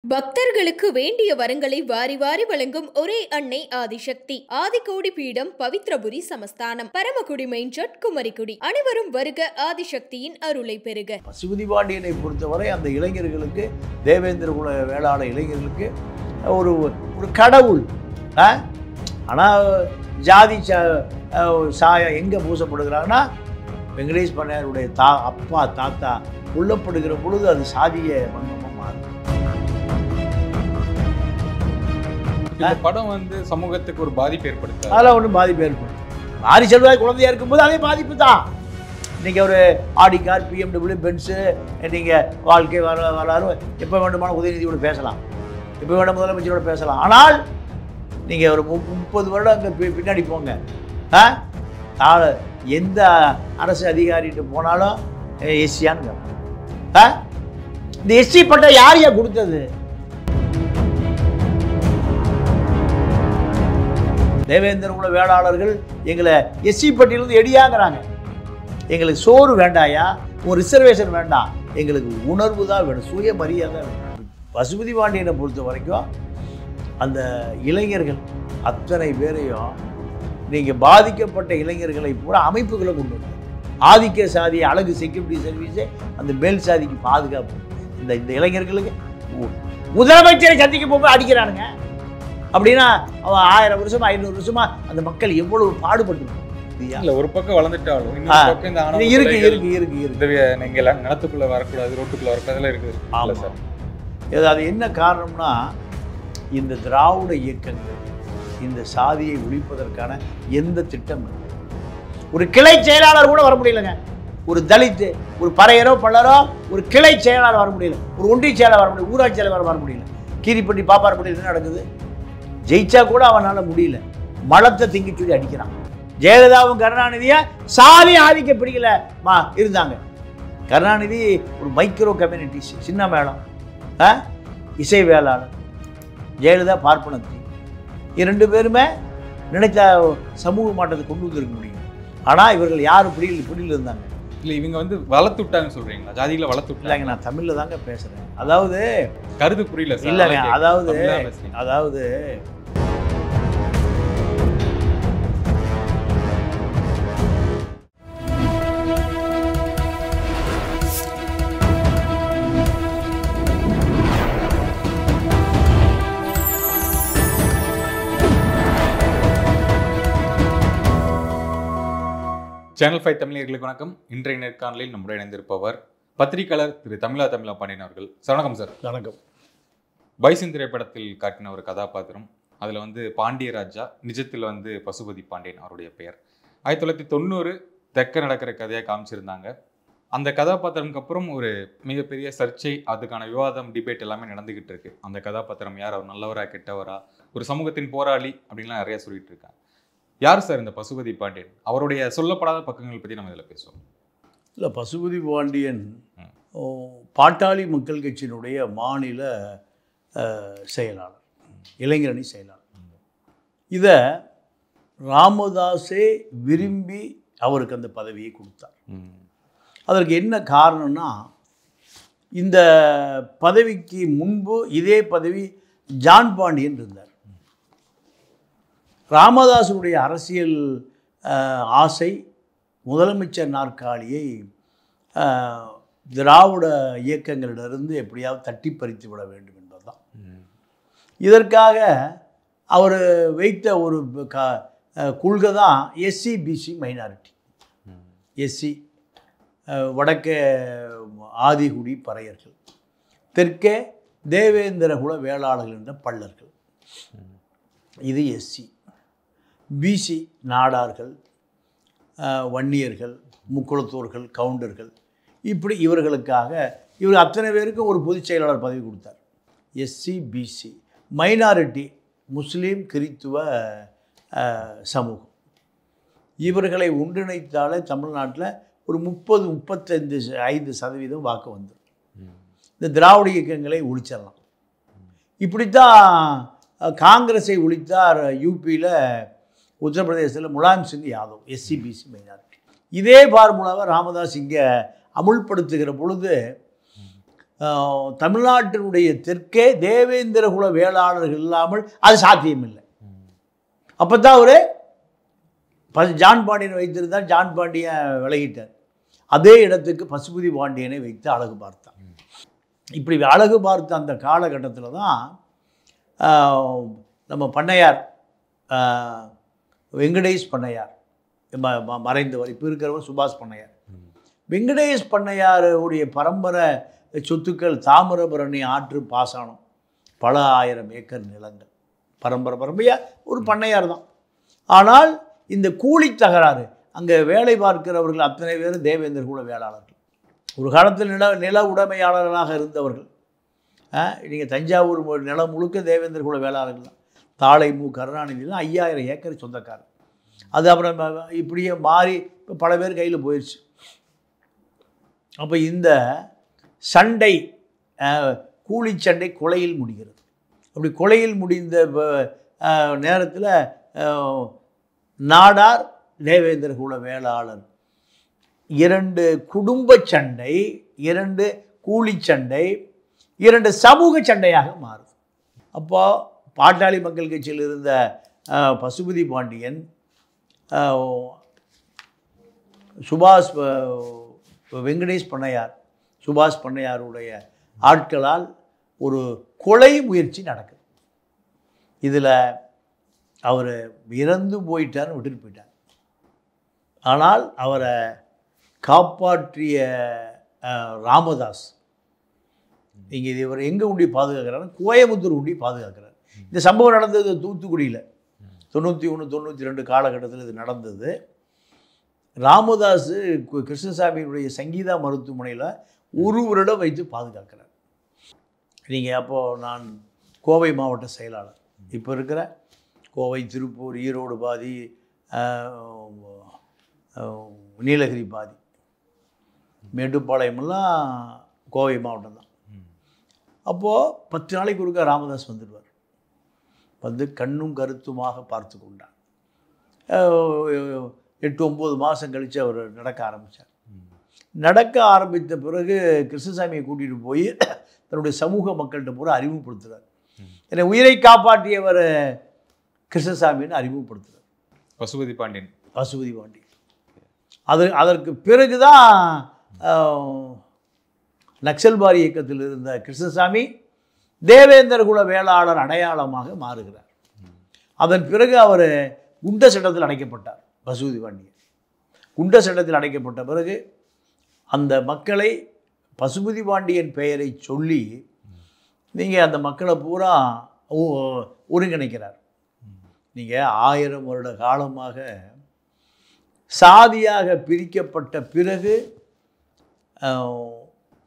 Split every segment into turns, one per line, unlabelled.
பக்தர்களுக்கு வேண்டிய வரங்களை வாரி வாரி வழங்கும் ஒரே அன்னை ஆதிசக்தி. ஆதிகோடி பீடம், பவித்ரபுரி சமஸ்தானம், பரமக்குடி மெயின் ரோட், குமரிக்குடி. அனைவரும் வருக, ஆதிசக்தியின் அருளை பெறுக.
பசுபதி பாண்டியனை பொறுத்தவரை அந்த இளைஞர்களுக்கு, தேவேந்திர குல வேளாளர் இளைஞர்களுக்கு ஒரு ஒரு கடவுள். ஆனால் ஜாதி சாயம் எங்கே பூசப்படுகிறாங்கன்னா, வெங்கடேஷ் பண்ணையாருடைய அப்பா தாத்தா கொல்லப்படுகிற பொழுது அது சாதிய மர்மமாக மாறும்.
இந்த படம் வந்து சமூகத்துக்கு ஒரு பாதிப்பு ஏற்படுத்த,
அதெல்லாம் ஒன்றும் பாதிப்பு ஏற்படும். மாரி செல்வாய் குழந்தையா இருக்கும்போது அதே பாதிப்பு தான். நீங்கள் ஒரு ஆடி கார், BMW, பென்ஸு, நீங்கள் வாழ்க்கை வரலாறு எப்போ வேண்டுமான உதயநிதியோடு பேசலாம், எப்போ வேணும் முதலமைச்சரோட பேசலாம். ஆனால் நீங்கள் ஒரு 30 வருடம் அங்கே பின்னாடி போங்க, எந்த அரசு அதிகாரிகிட்ட போனாலும் எஸ்சியான்னு இந்த எஸ்சி பட்டம் யாரையா கொடுத்தது? தேவேந்திர குல வேளாளர்கள் எங்களை எஸ்சி பட்டியலிருந்து எடியாங்கிறாங்க. எங்களுக்கு சோறு வேண்டாயா, ஒரு ரிசர்வேஷன் வேண்டாம், எங்களுக்கு உணர்வு தான் வேணும், சுயமரியாதை வேணும். பசுபதி பாண்டியனை பொறுத்த வரைக்கும் அந்த இளைஞர்கள் அத்தனை பேரையும் நீங்கள் பாதிக்கப்பட்ட இளைஞர்களை பூரா அமைப்புகளை கொண்டு வந்தாங்க. ஆதிக்க சாதி அழகு செக்யூரிட்டி சர்வீஸே அந்த மேல் சாதிக்கு பாதுகாப்பு. இந்த இளைஞர்களுக்கு முதலமைச்சரை சந்திக்க போகும்போது அடிக்கிறானுங்க அப்படின்னா அவன் 1000 வருஷமா 500 வருஷமா அந்த மக்கள் எவ்வளவு பாடுபட்டு.
ஒரு பக்கம் வளர்ந்துட்டாலும் இன்னொரு பக்கம் இந்த ஆணவ
இருக்கு
நீங்க நிலத்துக்குள்ள வரக்கூடாது, ரோட்டுக்குள்ள வரக்கூடாது இருக்குது.
ஆமா சார். அது என்ன காரணம்னா, இந்த திராவிட இயக்கங்கள் இந்த சாதியை ஒழிப்பதற்கான எந்த திட்டம் இல்லை. ஒரு கிளை செயலாளர் கூட வர முடியலங்க. ஒரு தலித்து, ஒரு பறையரோ பல்லரோ ஒரு கிளை செயலாளர் வர முடியல, ஒரு ஒன்றிய செயலாளர் வர முடியல, ஊராட்சி தலைவர் வர முடியல, கீரிப்பட்டி பாப்பாரப்பட்டி என்ன நடக்குது? ஜெயிச்சா கூட அவனால் முடியல, மலத்தை திங்கி சொல்லி அடிக்கிறான். ஜெயலலிதாவும் கருணாநிதியா சாதி ஆதிக்க பிடிக்கல இருந்தாங்க. கருணாநிதி ஒரு மைக்ரோ கம்யூனிட்டிஸ், சின்ன மேளம், இசை வேளாளர். ஜெயலலிதா பார்ப்பனத்தி. 2 பேருமே நினைச்ச சமூக மாற்றத்தை கொண்டு வந்திருக்க முடியும். ஆனால் இவர்கள் யாரும் பிடியில் இருந்தாங்க.
இல்லை, இவங்க வந்து வளர்த்து விட்டாங்கன்னு சொல்றீங்களா? ஜாதிகளை வளர்த்து விட்டாங்க.
நான் தமிழ்ல தாங்க பேசுறேன். அதாவது
கருது புரியல
இல்லைங்க. அதாவது
சேனல் 5 தமிழர்களுக்கு வணக்கம். இன்றைய நேர்காணலில் நம்முடைய இணைந்திருப்பவர் பத்திரிகையாளர் திரு தமிழா பாண்டியன் அவர்கள். சார் வணக்கம். சார்
வணக்கம்.
பைசன் திரைப்படத்தில் காட்டின ஒரு கதாபாத்திரம், அதில் வந்து பாண்டியராஜா, நிஜத்தில் வந்து பசுபதி பாண்டியன் அவருடைய பெயர். 1990 தெற்க நடக்கிற கதையாக காமிச்சிருந்தாங்க. அந்த கதாபாத்திரம்க்கு அப்புறம் ஒரு மிகப்பெரிய சர்ச்சை, அதுக்கான விவாதம், டிபேட் எல்லாமே நடந்துகிட்டு இருக்கு. அந்த கதாபாத்திரம் யார், அவர் நல்லவரா கெட்டவரா, ஒரு சமூகத்தின் போராளி அப்படின்லாம் நிறைய சொல்லிட்டு இருக்காங்க. யார் சார் இந்த பசுபதி பாண்டியன்? அவருடைய சொல்லப்படாத பக்கங்கள் பற்றி நம்ம இதில் பேசுவோம்.
இல்லை, பசுபதி பாண்டியன் பாட்டாளி மக்கள் கட்சியினுடைய மாநில செயலாளர், இளைஞரணி செயலாளர். இதை ராமதாஸே விரும்பி அவருக்கு அந்த பதவியை கொடுத்தார். அதற்கு என்ன காரணம்னா, இந்த பதவிக்கு முன்பு இதே பதவி ஜான் பாண்டியன் இருந்தார். ராமதாஸுடைய அரசியல் ஆசை முதலமைச்சர் நாற்காலியை திராவிட இயக்கங்களிலிருந்து எப்படியாவது தட்டி பறித்து விட வேண்டும் என்பதுதான். இதற்காக அவர் வைத்த ஒரு கொள்கை தான் எஸ்சி பிசி மைனாரிட்டி. எஸ்சி வடக்கே ஆதிகுடி பறையர்கள், தெற்கே தேவேந்திர குல வேளாளர்கள் என்ற பள்ளர்கள், இது எஸ்சி. பிசி நாடார்கள், வன்னியர்கள், முக்குளத்தூர்கள், கவுண்டர்கள், இப்படி இவர்களுக்காக இவர் அத்தனை பேருக்கும் ஒரு பொதுச் செயலாளர் பதவி கொடுத்தார். எஸ்சி பிசி மைனாரிட்டி, முஸ்லீம் கிறித்துவ சமூகம், இவர்களை ஒன்றிணைத்தாலே தமிழ்நாட்டில் ஒரு 30-35% வாக்கு வந்துடும். இந்த திராவிட இயக்கங்களை ஒழிச்சிடலாம். இப்படித்தான் காங்கிரஸை ஒழித்தார் யூபியில், உத்தரப்பிரதேசத்தில் Mulayam Singh Yadav, SC BC minority. இதே ஃபார்முலாவை ராமதாஸ் இங்கே அமுல்படுத்துகிற பொழுது தமிழ்நாட்டினுடைய தெற்கே தேவேந்திரகுல வேளாளர்கள் இல்லாமல் அது சாத்தியமில்லை. அப்போ தான் அவர் ஜான் பாண்டியனை வைத்திருந்தால் ஜான் பாண்டியன் விலகிட்டார். அதே இடத்துக்கு பசுபதி பாண்டியனை வைத்து அழகு பார்த்தான். இப்படி அழகு பார்த்த அந்த காலகட்டத்தில் தான் நம்ம பண்ணையார் வெங்கடேஷ் பண்ணையார் மறைந்தவர், இப்போ இருக்கிறவர் சுபாஷ் பண்ணையார். வெங்கடேஷ் பண்ணையாருடைய பரம்பரை சொத்துக்கள் தாமிரபரணி ஆற்று பாசனம், பல ஆயிரம் ஏக்கர் நிலங்கள், பரம்பரையாக ஒரு பண்ணையார் தான். ஆனால் இந்த கூலி தகராறு, அங்கே வேலை பார்க்கிறவர்கள் அத்தனை பேரும் தேவேந்திர குல வேளாளர்கள். ஒரு காலத்தில் நில உடைமையாளர்களாக இருந்தவர்கள். நீங்கள் தஞ்சாவூர் நிலம் முழுக்க தேவேந்திர குல வேளாளர்கள் தான். தாளை மு கருணாநிதிலாம் 5000 ஏக்கர் சொந்தக்காரர். அது அப்புறம் இப்படியே மாறி இப்போ பல பேர் கையில் போயிடுச்சு. அப்போ இந்த சண்டை, கூலி சண்டை கொலையில் முடிகிறது. அப்படி கொலையில் முடிந்த நேரத்தில் நாடார் தேவேந்திர குல வேளாளர் 2 குடும்ப சண்டை, 2 கூலி சண்டை, 2 சமூக சண்டையாக மாறுது. அப்போ பாட்டாளி மக்கள் கட்சியில் இருந்த பசுபதி பாண்டியன் சுபாஷ் வெங்கடேஷ் பண்ணையார் சுபாஷ் பண்ணையாருடைய ஆட்களால் ஒரு கொலை முயற்சி நடக்குது. இதில் அவர் இறந்து போயிட்டார்னு விட்டுட்டு போயிட்டார். ஆனால் அவரை காப்பாற்றிய ராமதாஸ் இங்கே இவர் எங்கே உண்டி பாதுகாக்கிறார்? கோயம்புத்தூர் உண்டி பாதுகாக்கிறார். இந்த சம்பவம் நடந்தது தூத்துக்குடியில் 91, 92 காலகட்டத்தில் இது நடந்தது. ராமதாஸ் கிருஷ்ணசாமியுடைய சங்கீதா மருத்துவமனையில் ஒரு வருடம் வைத்து பாதுகாக்கிறார். நீங்கள் அப்போது நான் கோவை மாவட்ட செயலாளர், இப்போ இருக்கிற கோவை, திருப்பூர், ஈரோடு பாதி, நீலகிரி பாதி, மேட்டுப்பாளையமெல்லாம் கோவை மாவட்டம் தான். அப்போது 10 நாளைக்கு ஒருக்கா ராமதாஸ் வந்துடுவார். வந்து கண்ணும் கருத்துமாக பார்த்து கொண்டார். 8-9 மாதம் கழித்து அவர் நடக்க ஆரம்பித்தார். நடக்க ஆரம்பித்த பிறகு கிருஷ்ணசாமியை கூட்டிகிட்டு போய் தன்னுடைய சமூக மக்கள்கிட்ட பூரா அறிமுகப்படுத்துகிறார். என்னை உயிரை காப்பாற்றியவர் கிருஷ்ணசாமின்னு அறிமுகப்படுத்துகிறார்.
பசுபதி பாண்டியன்.
அதற்கு பிறகு தான் நக்சல்பாரி இயக்கத்தில் இருந்த கிருஷ்ணசாமி தேவேந்திர குல வேளாளர் அடையாளமாக மாறுகிறார். அதன் பிறகு அவர் குண்ட சட்டத்தில் அடைக்கப்பட்டார். பசுபதி பாண்டியன் குண்ட சட்டத்தில் அடைக்கப்பட்ட பிறகு அந்த மக்களை பசுபதி பாண்டியன் பெயரை சொல்லி நீங்கள் அந்த மக்களை பூரா ஒருங்கிணைக்கிறார். நீங்கள் 1000 வருட காலமாக சாதியாக பிரிக்கப்பட்ட பிறகு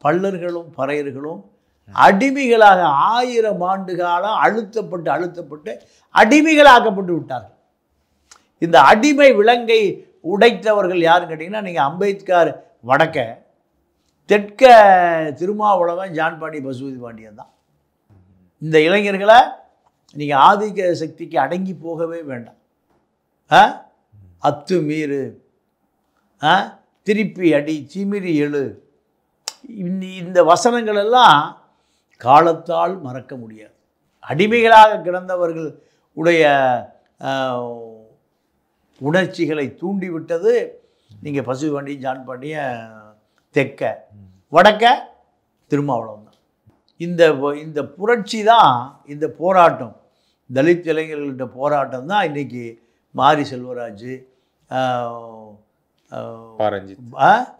பல்லர்களும் பறையர்களும் அடிமைகளாக 1000 ஆண்டு காலம் அழுத்தப்பட்டு அடிமைகளாக்கப்பட்டு விட்டார்கள். இந்த அடிமை விலங்கை உடைத்தவர்கள் யாருன்னு கேட்டிங்கன்னா, நீங்கள் அம்பேத்கர் வடக்க, தெற்க திருமாவளவன், ஜான் பாண்டி, பசுபதி பாண்டியன் தான். இந்த இளைஞர்களை நீங்கள் ஆதிக்க சக்திக்கு அடங்கி போகவே வேண்டாம். அத்து மீறு, திருப்பி அடி, திமிரி எழு, இந்த வசனங்கள் எல்லாம் காலத்தால் மறக்க முடியாது. அடிமைகளாக கிடந்தவர்கள் உடைய உணர்ச்சிகளை தூண்டிவிட்டது நீங்கள் பசுபதி பாண்டியன், ஜான் பாண்டியன் தெற்க, வடக்க திருமாவளவன் தான். இந்த புரட்சி தான், இந்த போராட்டம், தலித் இளைஞர்கள்ட்ட போராட்டம் தான் இன்றைக்கி மாரி செல்வராஜ்,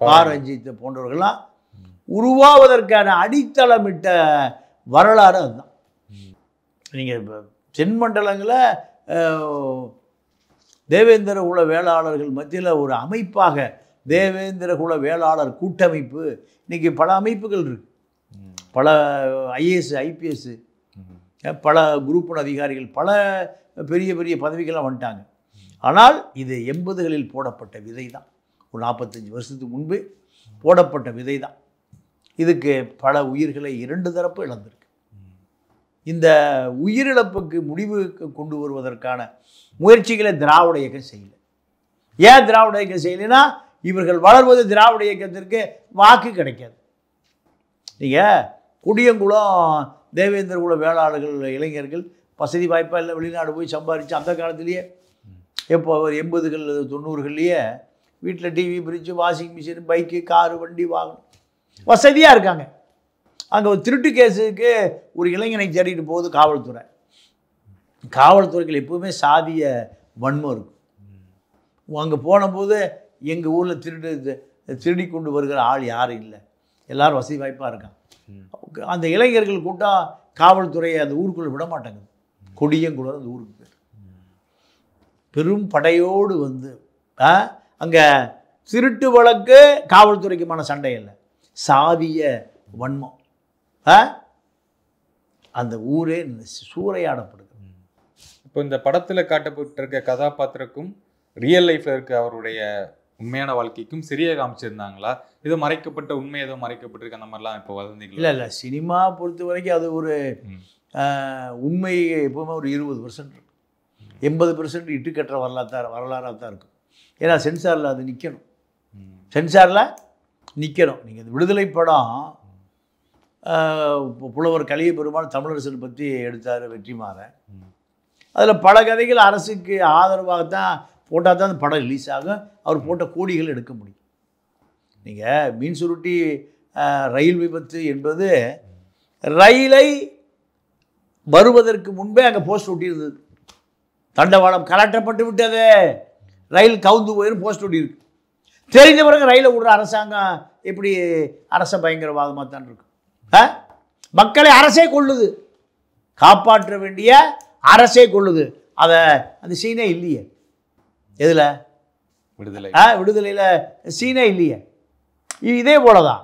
பாரஞ்சித் போன்றவர்கள்லாம் உருவாவதற்கான அடித்தளமிட்ட வரலாறு அதுதான். நீங்கள் இப்போ தென்மண்டலங்களில் தேவேந்திர குல வேளாளர்கள் மத்தியில் ஒரு அமைப்பாக தேவேந்திர குல வேளாளர் கூட்டமைப்பு இன்றைக்கி பல அமைப்புகள் இருக்குது. பல ஐஏஎஸ், ஐபிஎஸ், பல குரூப் 1 அதிகாரிகள், பல பெரிய பெரிய பதவிகள்லாம் வந்துட்டாங்க. ஆனால் இது 80களில் போடப்பட்ட விதை தான். ஒரு 45 வருஷத்துக்கு முன்பு போடப்பட்ட விதை தான். இதுக்கு பல உயிர்களை 2 தரப்பு இழந்திருக்கு. இந்த உயிரிழப்புக்கு முடிவு கொண்டு வருவதற்கான முயற்சிகளை திராவிட இயக்கம் செய்யலை. ஏன் திராவிட இயக்கம் செய்யலைன்னா, இவர்கள் வளர்வது திராவிட இயக்கத்திற்கு வாக்கு கிடைக்காது. நீங்கள் கொடியங்குளம் தேவேந்திர குல வேளாளர்கள் இளைஞர்கள் வசதி வாய்ப்பாக இல்லை, வெளிநாடு போய் சம்பாதிச்சு அந்த காலத்துலேயே எப்போ ஒரு 80கள் 90கள்லேயே வீட்டில் TV, fridge, washing machine, bike, car, வண்டி, வாகனம் வசதியாக இருக்காங்க. அங்கே ஒரு திருட்டு கேஸுக்கு ஒரு இளைஞனை தேடிட்டு போகுது காவல்துறை. காவல்துறைகள் எப்போவுமே சாதிய வன்மம் இருக்கும். அங்கே போனபோது எங்கள் ஊரில் திருடி கொண்டு வருகிற ஆள் யாரும் இல்லை, எல்லோரும் வசதி வாய்ப்பாக இருக்கான். அந்த இளைஞர்கள் கூட்டம் காவல்துறையை அந்த ஊருக்குள்ளே விட மாட்டாங்க. கொடியங்குளம் அந்த ஊருக்கு பேர். பெரும் படையோடு வந்து அங்கே திருட்டு வழக்கு காவல்துறைக்குமான சண்டை இல்லை, சாதிய வன்மம். அந்த ஊரே சூறையாடப்படுது.
இப்போ இந்த படத்தில் காட்டப்பட்டிருக்க கதாபாத்திரக்கும் ரியல் லைஃப்ல இருக்க அவருடைய உண்மையான வாழ்க்கைக்கும் சரியாக காமிச்சிருந்தாங்களா? இது மறைக்கப்பட்ட உண்மை ஏதோ மறைக்கப்பட்டிருக்கு அந்த மாதிரிலாம் இப்போ வதந்திகள்?
இல்லை, சினிமா பொறுத்த வரைக்கும் அது ஒரு உண்மை எப்பவுமே ஒரு 20% இருக்கும். 80% இட்டுக்கட்டுற வரலாறாக தான் இருக்கும். ஏன்னா சென்சாரில் அது நிற்கணும், சென்சாரில் நிற்கணும். நீங்கள் இந்த விடுதலை படம் புலவர் கலிய பெருமாள் தமிழரசன் பற்றி எடுத்தார் வெற்றிமாறன். அதில் பல கதைகள் அரசுக்கு ஆதரவாகத்தான் போட்டால் தான் அந்த படம் ரிலீஸ் ஆகும், அவர் போட்ட கோடிகள் எடுக்க முடியும். நீங்கள் மீன் சுருட்டி ரயில் விபத்து என்பது ரயிலை வருவதற்கு முன்பே அங்கே போஸ்ட் ஒட்டியிருந்தது. தண்டவாளம் கலட்டப்பட்டு விட்டது, ரயில் கவுந்து போயிடும் போஸ்ட் ஒட்டியிருக்கு. தெரிஞ்ச பிறகு ரயிலை விடுற அரசாங்கம் எப்படி அரச பயங்கரவாதமாக தான் இருக்கும். மக்களை அரசே கொள்ளுது, காப்பாற்ற வேண்டிய அரசே கொள்ளுது. அந்த சீனே இல்லையே. எதில்? விடுதலையில் சீனே இல்லையே. இதே போல தான்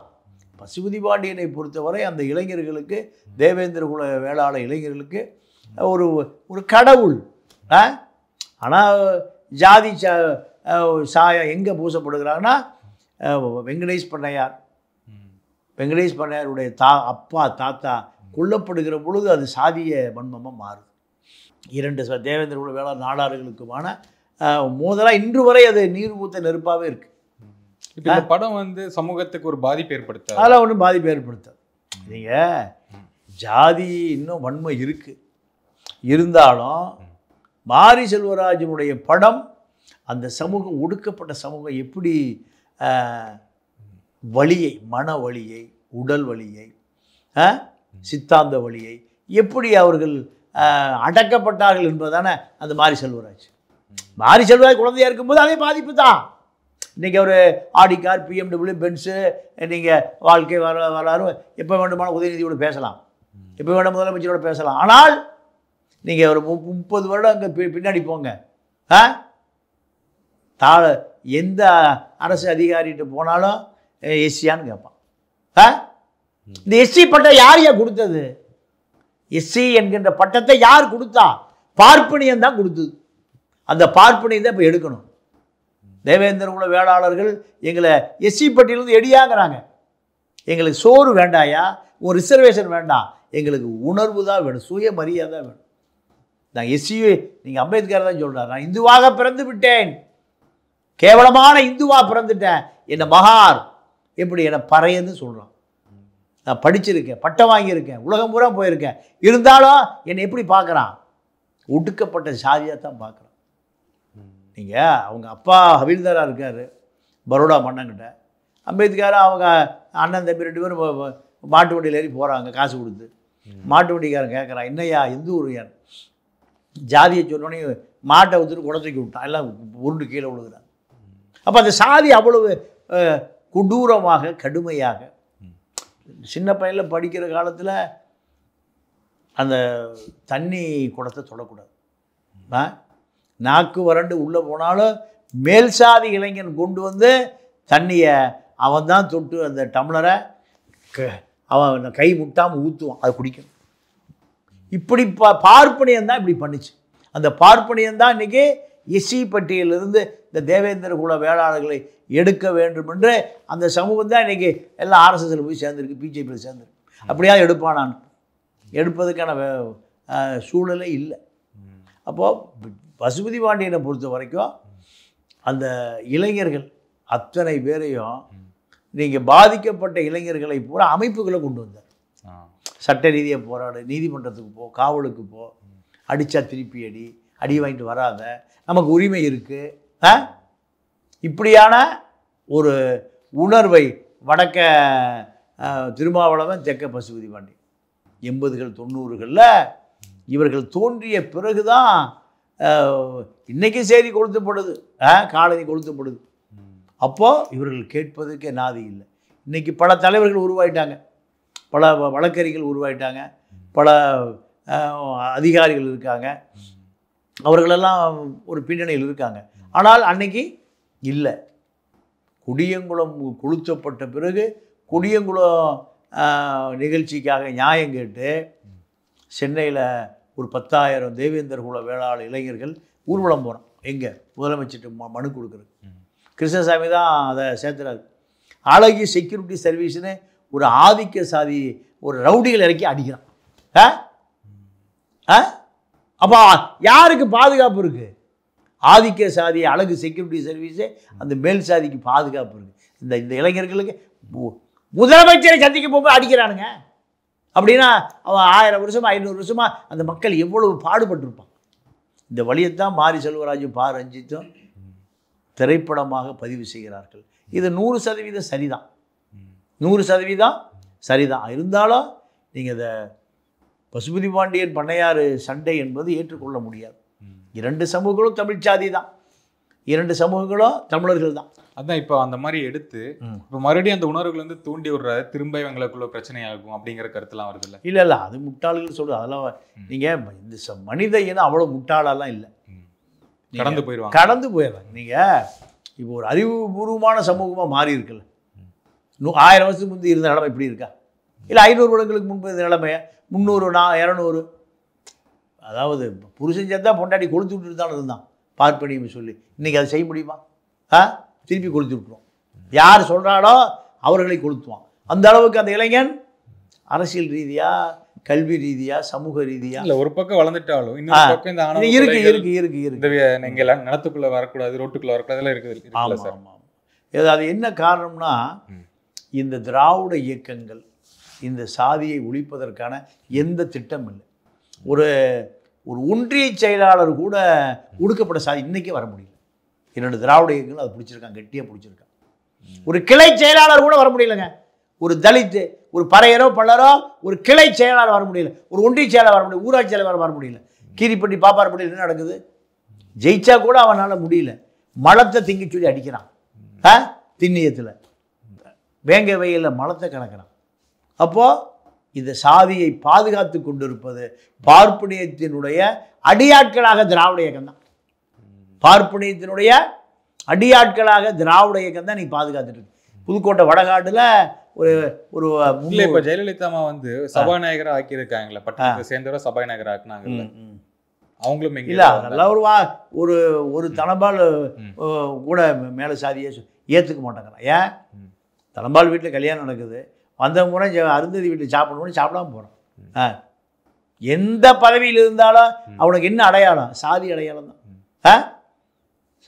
பசுபதி பாண்டியனை பொறுத்தவரை அந்த இளைஞர்களுக்கு, தேவேந்திர குல வேளாள இளைஞர்களுக்கு ஒரு கடவுள். ஆனால் ஜாதி சாயம் எங்கே பூசப்படுகிறாங்கன்னா வெங்கடேஷ் பண்ணையாருடைய அப்பா தாத்தா கொல்லப்படுகிற பொழுது அது சாதிய வன்மமாக மாறுது. 2 தேவேந்திர குல வேளாள நாடார்களுக்குமான மோதலாக இன்று வரை அது நீர் ஊத்த நெருப்பாகவே இருக்குது.
இப்போ இந்த படம் வந்து சமூகத்துக்கு ஒரு பாதிப்பு ஏற்படுத்த,
அதெல்லாம் ஒன்றும் பாதிப்பு ஏற்படுத்தாது. நீங்கள் ஜாதி இன்னும் வன்மை இருக்குது, இருந்தாலும் மாரி செல்வராஜனுடைய படம் அந்த சமூகம், ஒடுக்கப்பட்ட சமூகம் எப்படி வலியை, மன வலியை, உடல் வலியை, சித்தாந்த வலியை எப்படி அவர்கள் அடக்கப்பட்டார்கள் என்பதான அந்த மாரி செல்வராஜ். மாரி செல்வராஜ் குழந்தையாக இருக்கும்போது அதே பாதிப்பு தான். இன்றைக்கி அவர் ஆடி கார், BMW, பென்ஸு, நீங்கள் வாழ்க்கை வரலாறு எப்போ வேண்டுமானால் உதயநிதியோடு பேசலாம், எப்போ வேண்டாம் முதலமைச்சரோடு பேசலாம். ஆனால் நீங்கள் ஒரு 30 வருடம் அங்கே பின்னாடி போங்க, எந்த அரசு அதிகாரிகிட்ட போனாலும் எஸ்சியான்னு கேட்பான். இந்த எஸ்சி பட்டம் யார் கொடுத்தது? எஸ்சி என்கின்ற பட்டத்தை யார் கொடுத்தா? பார்ப்பனியம் தான் கொடுத்தது. அந்த பார்ப்பனியம் தான் இப்போ எடுக்கணும். தேவேந்திர குல வேளாளர்கள் எங்களை எஸ்சி பட்டியலிருந்து எடியாங்கிறாங்க. எங்களுக்கு சோறு வேண்டாயா, ஒரு ரிசர்வேஷன் வேண்டாம், எங்களுக்கு உணர்வு தான் வேணும், சுய மரியாதை தான் வேணும். நான் எஸ்சியே, நீங்கள் அம்பேத்கர் தான் சொல்கிறார், நான் இந்துவாக பிறந்து விட்டேன், கேவலமான இந்துவாக பிறந்துட்டேன், என்னை மகார் எப்படி என்னை பறையன்னு சொல்கிறான். நான் படிச்சிருக்கேன், பட்டம் வாங்கியிருக்கேன், உலகம் பூரா போயிருக்கேன், இருந்தாலும் என்னை எப்படி பார்க்குறான்? ஒடுக்கப்பட்ட சாதியாக தான் பார்க்குறான். நீங்கள் அவங்க அப்பா ஹவில்தாராக இருக்கார் பரோடா மன்னங்கிட்ட, அம்பேத்கர் அவங்க அண்ணன் தம்பி 2 பேரும் மாட்டு வண்டியில் ஏறி போகிறாங்க காசு கொடுத்து. மாட்டு வண்டிக்காரன் கேட்குறான், என்னையா எந்த ஊர் யார்? ஜாதியை சொன்னோடனே மாட்டை ஊற்றுட்டு குடத்துக்கி விட்டான், எல்லாம் உருண்டு கீழே விழுகிறான். அப்போ அந்த சாதி அவ்வளவு கொடூரமாக கடுமையாக, சின்ன பையனில் படிக்கிற காலத்தில் அந்த தண்ணி குடத்தை தொடக்கூடாது, நாக்கு வறண்டு உள்ளே போனாலும் மேல் சாதி இளைஞன் கொண்டு வந்து தண்ணியை அவன் தான் தொட்டு அந்த டம்ளரை அவன் கை முட்டாமல் ஊற்றுவான், அதை குடிக்கணும். இப்படி பார்ப்பனியம் தான் இப்படி பண்ணிச்சு. அந்த பார்ப்பனியம் தான் இன்றைக்கி எஸ்சி பட்டியலிருந்து இந்த தேவேந்திர குல வேளாளர்களை எடுக்க வேண்டும் என்று அந்த சமூகம் தான் இன்றைக்கி எல்லாம் ஆர்எஸ்எஸ்ல போய் சேர்ந்துருக்கு, பிஜேபியில் சேர்ந்துருக்கு. அப்படியா எடுப்பானான்? எடுப்பதுக்கான சூழலே இல்லை. அப்போது பசுபதி பாண்டியனை பொறுத்த வரைக்கும் அந்த இளைஞர்கள் அத்தனை பேரையும் நீங்கள் பாதிக்கப்பட்ட இளைஞர்களை பூரா அமைப்புகளை கொண்டு வந்தார். சட்ட ரீதியாக போராடு, நீதிமன்றத்துக்கு போ, காவலுக்கு போ, அடித்தா திருப்பி அடி வாங்கிட்டு வராத, நமக்கு உரிமை இருக்குது. இப்படியான ஒரு உணர்வை வடக்க திருமாவளவன், தெற்க பசுபதி பாண்டியன் 80கள் 90களில் இவர்கள் தோன்றிய பிறகு தான் இன்றைக்கி செய்தி கொளுத்தப்படுது, காலனி கொளுத்தப்படுது. அப்போது இவர்கள் கேட்பதுக்கே நாதி இல்லை. இன்றைக்கி பல தலைவர்கள் உருவாயிட்டாங்க, பல வழக்கறிஞர்கள் உருவாயிட்டாங்க, பல அதிகாரிகள் இருக்காங்க, அவர்களெல்லாம் ஒரு பின்னணியில் இருக்காங்க. ஆனால் அன்னைக்கு இல்லை. குடியங்குளம் கொளுத்தப்பட்ட பிறகு குடியங்குளம் நிகழ்ச்சிக்காக நியாயம் கேட்டு சென்னையில் ஒரு 10,000 தேவேந்தர் குல வேளாளர் இளைஞர்கள் ஊர்வலம் போகிறோம். எங்கே? முதலமைச்சர்கிட்ட மனு கொடுக்குறது. கிருஷ்ணசாமி தான் அதை சேர்த்துறாரு. அழகிய செக்யூரிட்டி சர்வீஸ்னு ஒரு ஆதிக்க சாதி ஒரு ரவுடிகள் இறக்கி அடிக்கிறான். அப்போ யாருக்கு பாதுகாப்பு இருக்குது? ஆதிக்க சாதி அழகு செக்யூரிட்டி சர்வீஸே அந்த மேல் சாதிக்கு பாதுகாப்பு இருக்குது. இந்த இளைஞர்களுக்கு முதலமைச்சரை சந்திக்க போகும்போது அடிக்கிறானுங்க அப்படின்னா அவன் 1000 வருஷமா 500 வருஷமா அந்த மக்கள் எவ்வளவு பாடுபட்டிருப்பான். இந்த வழியைத்தான் மாரி செல்வராஜும் பா ரஞ்சித்தும் திரைப்படமாக பதிவு செய்கிறார்கள். இது 100% சரிதான், 100% சரிதான். இருந்தாலும் நீங்கள் இதை பசுபதி பாண்டியன் பண்ணையாறு சண்டை என்பது ஏற்றுக்கொள்ள முடியாது. 2 சமூகங்களும் தமிழ் சாதி தான், 2 சமூகங்களும் தமிழர்கள் தான்.
அதான் இப்போ அந்த மாதிரி எடுத்து இப்போ மறுபடியும் அந்த உணர்வுகள் வந்து தூண்டி விடுற திரும்ப இவங்களுக்குள்ள பிரச்சனை ஆகும் அப்படிங்கிற கருத்துலாம் வருது இல்லை?
இல்லை அது முட்டாள்கள் சொல்லுது. அதெல்லாம் நீங்கள் இந்த மனித இனம் அவ்வளோ முட்டாளெல்லாம் இல்லை,
கடந்து போயிடுவாங்க,
கடந்து போயிடுறாங்க. நீங்கள் இப்போ ஒரு அறிவுபூர்வமான சமூகமாக மாறி இருக்குல்ல. 1000 வருஷத்துக்கு முந்தி இருந்த நிலைமை இப்படி இருக்கா? இல்லை 500 வருடங்களுக்கு முன்பு இருந்த நிலைமைய 300 200, அதாவது புருஷன் சேர்த்தா பொண்டாட்டி கொளுத்து விட்டுட்டு தான் இருந்தான் பார்ப்பனியும் சொல்லி. இன்றைக்கி அதை செய்ய முடியுமா? திருப்பி கொளுத்து விட்டுருவோம். யார் சொல்கிறாலோ அவர்களை கொளுத்துவான். அந்த அளவுக்கு அந்த இளைஞன் அரசியல் ரீதியாக, கல்வி ரீதியாக, சமூக ரீதியாக
இல்லை ஒரு பக்கம் வளர்ந்துட்டாலும் இன்னொரு பக்கம் இந்த ஆணவ
இருக்கு
நீங்கள் நிலத்துக்குள்ளே வரக்கூடாது, ரோட்டுக்குள்ளே வரக்கூடாது, இதெல்லாம் இருக்குது.
ஆமாம் ஆமாம். அது என்ன காரணம்னா இந்த திராவிட இயக்கங்கள் இந்த சாதியை ஒழிப்பதற்கான எந்த திட்டம் இல்லை. ஒரு ஒன்றிய செயலாளர் கூட ஒடுக்கப்பட்ட சாதி இன்றைக்கே வர முடியல. 2 திராவிட இயக்கங்கள் அதை பிடிச்சிருக்காங்க, கெட்டியாக பிடிச்சிருக்காங்க. ஒரு கிளை செயலாளர் கூட வர முடியலைங்க. ஒரு தலித்து, ஒரு பறையரோ பல்லரோ ஒரு கிளை செயலாளர் வர முடியல, ஒரு ஒன்றிய செயலாளர் வர முடியல, ஊராட்சி செயலாளர் வர முடியல. கீரிப்பட்டி பாப்பாரப்பட்டியில் என்ன நடக்குது? ஜெயிச்சா கூட அவனால் முடியல. மலத்தை திங்க சொல்லி அடிக்கிறான், திண்ணியத்தில் வேங்க வெயிலில் மலத்தை கணக்கிறான். அப்போது இந்த சாதியை பாதுகாத்து கொண்டிருப்பது பார்ப்பனியத்தினுடைய அடியாட்களாக திராவிட இயக்கம் தான். பார்ப்பனியத்தினுடைய அடியாட்களாக திராவிட இயக்கம் தான் நீ பாதுகாத்துட்டு இருக்கு. புதுக்கோட்டை வடகாட்டில் ஒரு
இல்லை இப்போ ஜெயலலிதா அம்மா வந்து சபாநாயகராக ஆக்கியிருக்காங்களே, பட்டணத்தை சேர்ந்தவரை சபாநாயகராக ஆக்குனாங்கல்ல, அவங்களும்
இல்லை அதெல்லாம் ஒரு தனபால் கூட மேலே சாதியை ஏற்றுக்க மாட்டாங்கிறான். ஏன்? தனபால் வீட்டில் கல்யாணம் நடக்குது, வந்த முறை அருந்ததி வீட்டில் சாப்பிடணும்னு சாப்பிடாம போகிறான். எந்த பதவியில் இருந்தாலும் அவனுக்கு என்ன அடையாளம்? சாதி அடையாளம் தான்.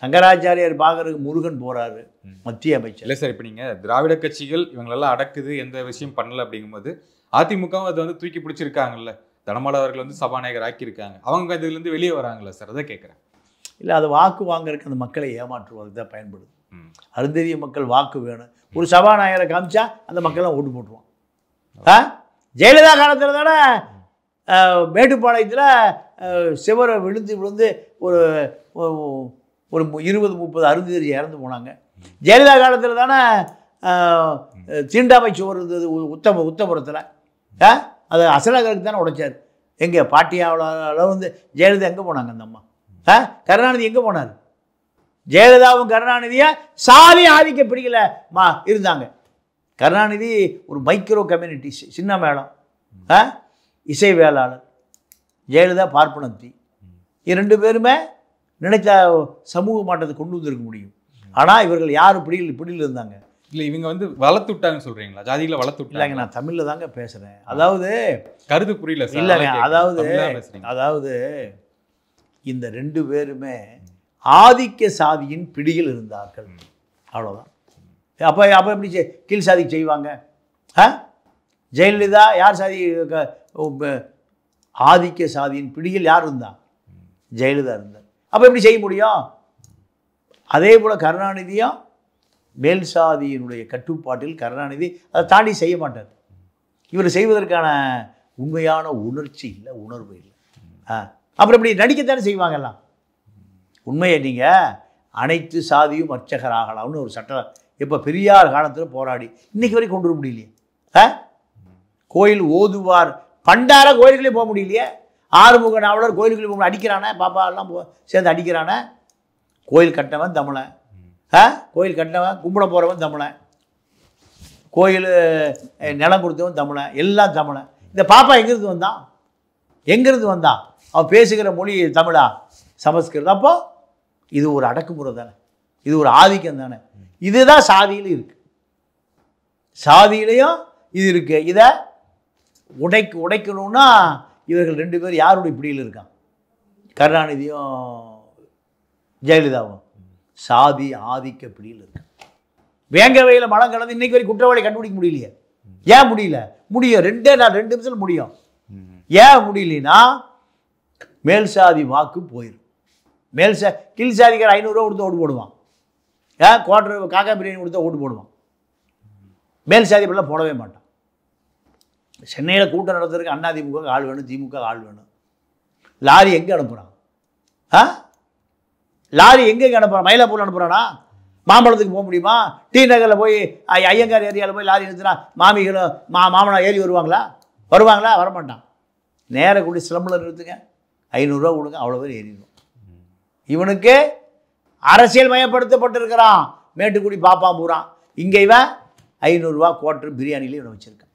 சங்கராச்சாரியார் பார்க்கறதுக்கு முருகன் போகிறாரு, மத்திய அமைச்சர்.
இல்லை சார், இப்போ நீங்கள் திராவிட கட்சிகள் இவங்களெல்லாம் அடக்குது, எந்த விஷயம் பண்ணலை அப்படிங்கும்போது அதிமுகவும் அதை வந்து தூக்கி பிடிச்சிருக்காங்கல்ல, தனபால் அவர்கள் வந்து சபாநாயகர் ஆக்கியிருக்காங்க, அவங்க இதுலேருந்து வெளியே வராங்களா சார்? அதை கேட்குறேன்.
இல்லை அது வாக்கு வாங்குறதுக்கு அந்த மக்களை ஏமாற்றுவதுக்கு தான் பயன்படுது. அருந்ததிய மக்கள் வாக்கு வேணும், ஒரு சபாநாயகரை காமிச்சா அந்த மக்கள்லாம் ஓட்டு போட்டுருவான். ஜெயலலிதா காலத்தில் தானே மேட்டுப்பாளையத்தில் சிவரை விழுந்து ஒரு 20-30 அருந்ததி இறந்து போனாங்க. ஜெயலலிதா காலத்தில் தானே தீண்டாமை சுவர் இருந்தது உத்தமபுரத்தில். அது அசலகருக்கு தானே உடைச்சார். எங்கே பாட்டியாவில் வந்து ஜெயலலிதா எங்கே போனாங்க? அந்த அம்மா கருணாநிதி எங்கே போனார்? ஜெயலலிதாவும் கருணாநிதியை சாதி ஆதிக்க பிடிக்கல இருந்தாங்க. கருணாநிதி ஒரு மைக்ரோ கம்யூனிட்டி, சின்ன மேளம், இசை வேளாளர். ஜெயலலிதா பார்ப்பனத்தி. 2 பேருமே நினைச்ச சமூக மாற்றத்தை கொண்டு வந்திருக்க முடியும். ஆனால் இவர்கள் யார் பிடியில் இருந்தாங்க?
இல்லை இவங்க வந்து வளர்த்து விட்டாங்கன்னு சொல்கிறீங்களா? ஜாதிகளை வளர்த்து விட்டாங்க?
இல்லைங்க, நான் தமிழில் தாங்க பேசுகிறேன். அதாவது
கருத்து புரியல சார்.
இல்லைங்க, அதாவது இந்த 2 பேருமே ஆதிக்க சாதியின் பிடியில் இருந்தார்கள், அவ்வளோதான். அப்போ எப்படி கீழ் சாதிக்கு செய்வாங்க? ஜெயலலிதா யார் சாதி ஆதிக்க சாதியின் பிடியில் யார் இருந்தா? ஜெயலலிதா இருந்தார். அப்போ எப்படி செய்ய முடியும்? அதே போல் கருணாநிதியும் மேல் சாதியினுடைய கட்டுப்பாட்டில் கருணாநிதி அதை தாண்டி செய்ய மாட்டார். இவர் செய்வதற்கான உண்மையான உணர்ச்சி இல்லை, உணர்வு இல்லை. அப்புறம் இப்படி நடிக்கத்தானே செய்வாங்க எல்லாம். உண்மையை நீங்கள் அனைத்து சாதியும் அர்ச்சகர் ஆகலாம்னு ஒரு சட்டம் எப்போ பெரியார் காலத்தில் போராடி இன்னைக்கு வரைக்கும் கொண்டு வர முடியலையே. கோயில் ஓதுவார் பண்டார கோயிலுக்குள்ளே போக முடியலையே. ஆறுமுக நாவலர் கோயிலுக்குள்ளே போக அடிக்கிறானே, பாப்பா எல்லாம் சேர்ந்து அடிக்கிறானே. கோயில் கட்டினவன் தமிழன், கோயில் கட்டினவன் கும்பிட போகிறவன் தமிழன், கோயில் நிலம் கொடுத்தவன் தமிழன், எல்லாம் தமிழன். இந்த பாப்பா எங்கேருந்து வந்தான்? எங்கேருந்து வந்தான்? அவன் பேசுகிற மொழி தமிழா சமஸ்கிருதம்? அப்போ இது ஒரு அடக்குமுறை தானே, இது ஒரு ஆதிக்கம் தானே. இதுதான் சாதியிலும் இருக்கு, சாதியிலையும் இது இருக்கு. இதை உடைக்கணும்னா இவர்கள் 2 பேர் யாருடைய பிடியில் இருக்கான்? கருணாநிதியும் ஜெயலலிதாவும் சாதி ஆதிக்க பிடியில் இருக்கான். வேங்கவையில் மலம் கலந்து இன்னைக்கு வரைக்கும் குற்றவாளி கண்டுபிடிக்க முடியலையே. ஏன் முடியல? முடியும், 2 நிமிஷத்தில் முடியும். ஏன் முடியலனா மேல் சாதி வாக்கு போயிடும். கீழ் சாதிக்கார 500 ரூபா கொடுத்து ஓட்டு போடுவான், குவார்டர் காக்கா பிரியாணி கொடுத்தா ஓட்டு போடுவான். மேல் சாதி அப்படிலாம் போடவே மாட்டான். சென்னையில் கூட்டம் நடத்துறதுக்கு அதிமுக ஆள் வேணும், திமுக ஆள் வேணும். லாரி எங்கே அனுப்புகிறான்? லாரி எங்கே அனுப்புகிறான்? மயிலாப்பூர் அனுப்புகிறானா? மாம்பழத்துக்கு போக முடியுமா? டி நகரில் போய் ஐயங்கார் ஏரியாவில் போய் லாரி நிறுத்தினா மாமிகளும் மாமனா ஏறி வருவாங்களா? வரமாட்டான். நேராக கூடி சிலம்பில் நிறுத்துங்க, 500 ரூபா கொடுங்க, அவ்வளோ பேர் ஏறிடுவோம். இவனுக்கு அரசியல் மயப்படுத்தப்பட்டிருக்கிறான். மேட்டுக்குடி பாப்பா பூரான். இங்கே இவன் 500 ரூபா குவார்டர் பிரியாணியில் இவனை வச்சுருக்கான்.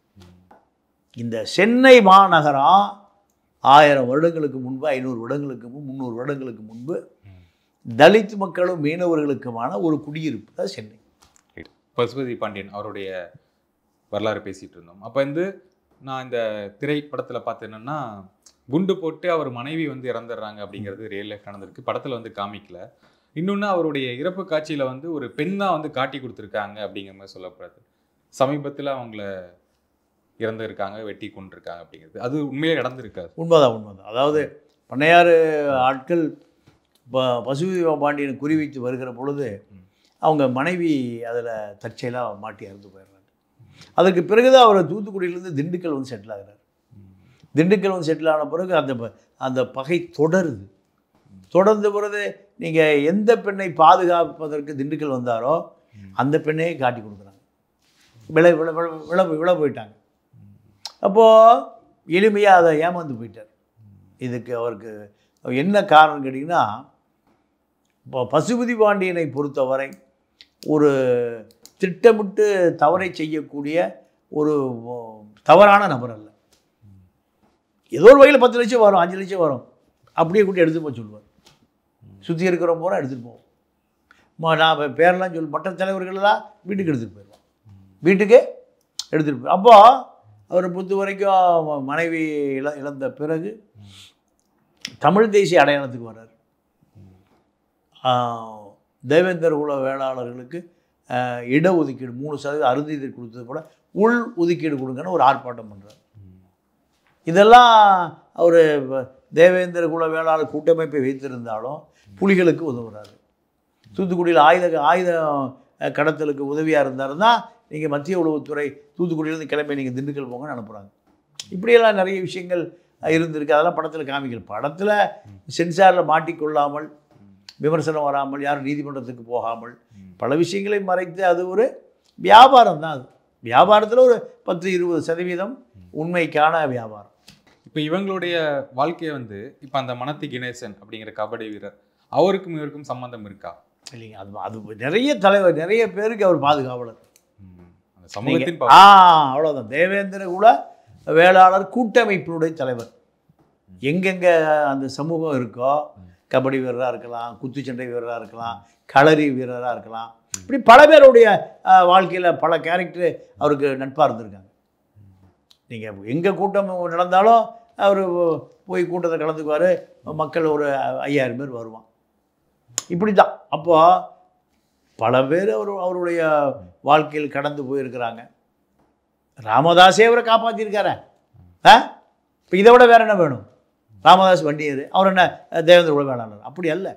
இந்த சென்னை மாநகரம் 1000 வருடங்களுக்கு முன்பு, 500 வருடங்களுக்கு முன்பு, 300 வருடங்களுக்கு முன்பு தலித் மக்களும் மீனவர்களுக்குமான ஒரு குடியிருப்பு தான் சென்னை.
பசுபதி பாண்டியன் அவருடைய வரலாறு பேசிகிட்டு இருந்தோம். அப்போ நான் இந்த திரைப்படத்தில் பார்த்து என்னென்னா, குண்டு போட்டு அவர் மனைவி இறந்துடுறாங்க அப்படிங்கிறது ரியல் லைஃப் நடந்திருக்கு. படத்தில் காமிக்கல. இன்னொன்று அவருடைய இறப்பு காட்சியில் ஒரு பெண்ணாக காட்டி கொடுத்துருக்காங்க அப்படிங்கிற மாதிரி சொல்லப்படுது. சமீபத்தில் அவங்கள இறந்துருக்காங்க, வெட்டி கொண்டிருக்காங்க அப்படிங்கிறது அது உண்மையிலே நடந்திருக்காது.
உண்மைதான். அதாவது பண்ணையாறு ஆட்கள் பசுபதி பாண்டியனை குறிவைத்து வருகிற பொழுது அவங்க மனைவி அதில் தற்செயலாக மாட்டி இறந்து போயிடுறாங்க. அதுக்கு பிறகுதான் அவர் தூத்துக்குடியிலேருந்து திண்டுக்கல் செட்டில் ஆகிறார். திண்டுக்கல் செட்டில் ஆன பிறகு அந்த பகை தொடர்ந்து பிறகு நீங்கள் எந்த பெண்ணை பாதுகாப்பதற்கு திண்டுக்கல் வந்தாரோ அந்த பெண்ணையே காட்டி கொடுக்குறாங்க. விழ போயிட்டாங்க. அப்போது எளிமையாக அதை ஏமாந்து போயிட்டார். இதுக்கு அவருக்கு என்ன காரணம் கேட்டிங்கன்னா, இப்போ பசுபதி பாண்டியனை பொறுத்தவரை ஒரு திட்டமிட்டு தவறை செய்யக்கூடிய ஒரு தவறான நபர் அல்ல. ஏதோ ஒரு வகையில் 10 லட்சம் வரும், 5 லட்சம் வரும், அப்படியே கூட்டி எடுத்துட்டு போக சொல்லுவார். சுற்றி இருக்கிற பூரா எடுத்துகிட்டு போவோம். நான் பேரெல்லாம் மற்ற தலைவர்களெல்லாம் வீட்டுக்கு எடுத்துகிட்டு போயிடுவோம், வீட்டுக்கு எடுத்துகிட்டு போய். அப்போது அவரை பொறுத்த வரைக்கும் மனைவி இழந்த பிறகு தமிழ் தேசிய அடையாளத்துக்கு வர்றார். தேவேந்தர் குல வேளாளர்களுக்கு இடஒதுக்கீடு 3% அருந்ததி கொடுத்தது போல உள் ஒதுக்கீடு கொடுங்கன்னு ஒரு ஆர்ப்பாட்டம் பண்ணுறார். இதெல்லாம் அவர் தேவேந்தர் குல வேளாளர் கூட்டமைப்பை வைத்திருந்தாலும் புலிகளுக்கு உதவுறாரு. தூத்துக்குடியில் ஆயுத கடத்தலுக்கு உதவியாக இருந்தாருன்னா நீங்கள் மத்திய உளவுத்துறை தூத்துக்குடியிலேருந்து கிளம்பி நீங்கள் திண்டுக்கல் போங்கன்னு அனுப்புகிறாங்க. இப்படியெல்லாம் நிறைய விஷயங்கள் இருந்திருக்கு. அதெல்லாம் படத்தில் காமிக்கல. படத்தில் சென்சாரில் மாட்டிக்கொள்ளாமல், விமர்சனம் வராமல், யாரும் நீதிமன்றத்துக்கு போகாமல் பல விஷயங்களை மறைத்து அது ஒரு வியாபாரம் தான். அது வியாபாரத்தில் ஒரு 10-20% உண்மைக்கான வியாபாரம்.
இப்போ இவங்களுடைய வாழ்க்கையை இப்போ அந்த மனத்தி கணேசன் அப்படிங்கிற கபடி வீரர் அவருக்கும் இவருக்கும் சம்பந்தம் இருக்கா?
இல்லைங்க, அது நிறைய பேருக்கு அவர் பாதுகாவலர்.
சமூகத்தின்
அவ்வளோதான். தேவேந்திர குல வேளாளர் கூட்டமைப்பினுடைய தலைவர். எங்கெங்கே அந்த சமூகம் இருக்கோ, கபடி வீரராக இருக்கலாம், குத்துச்சண்டை வீரராக இருக்கலாம், களரி வீரராக இருக்கலாம், இப்படி பல பேருடைய வாழ்க்கையில் பல கேரக்டர் அவருக்கு நட்பாக இருந்திருக்காங்க. நீங்கள் எங்கே கூட்டம் நடந்தாலும் அவர் போய் கூட்டத்தை கலந்துக்குவார். மக்கள் ஒரு 5000 பேர் வருவான். இப்படி தான். அப்போது பல பேர் அவருடைய வாழ்க்கையில் கடந்து போயிருக்கிறாங்க. ராமதாஸே அவரை காப்பாற்றிருக்காரு. இப்போ இதை விட வேறு என்ன வேணும்? ராமதாஸ் வண்டியது, அவர் என்ன தேவேந்திர குல வேளாளர்? அப்படி அல்ல.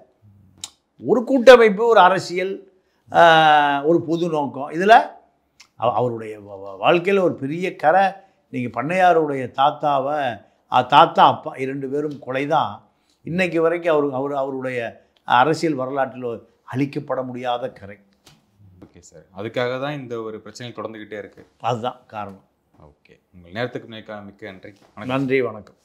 ஒரு கூட்டமைப்பு, ஒரு அரசியல், ஒரு பொது நோக்கம். இதில் அவருடைய வாழ்க்கையில் ஒரு பெரிய கரை. நீங்கள் பண்ணையாருடைய தாத்தாவை, தாத்தா அப்பா 2 பேரும் கொலை தான் இன்றைக்கு வரைக்கும் அவருடைய அரசியல் வரலாற்றில் அழிக்கப்பட முடியாத கரை.
ஓகே சார், அதுக்காக தான் இந்த ஒரு பிரச்சனை தொடர்ந்துக்கிட்டே இருக்குது.
அதுதான் காரணம்.
ஓகே, உங்கள் நேரத்துக்கு மிக்க நன்றி.
நன்றி, வணக்கம்.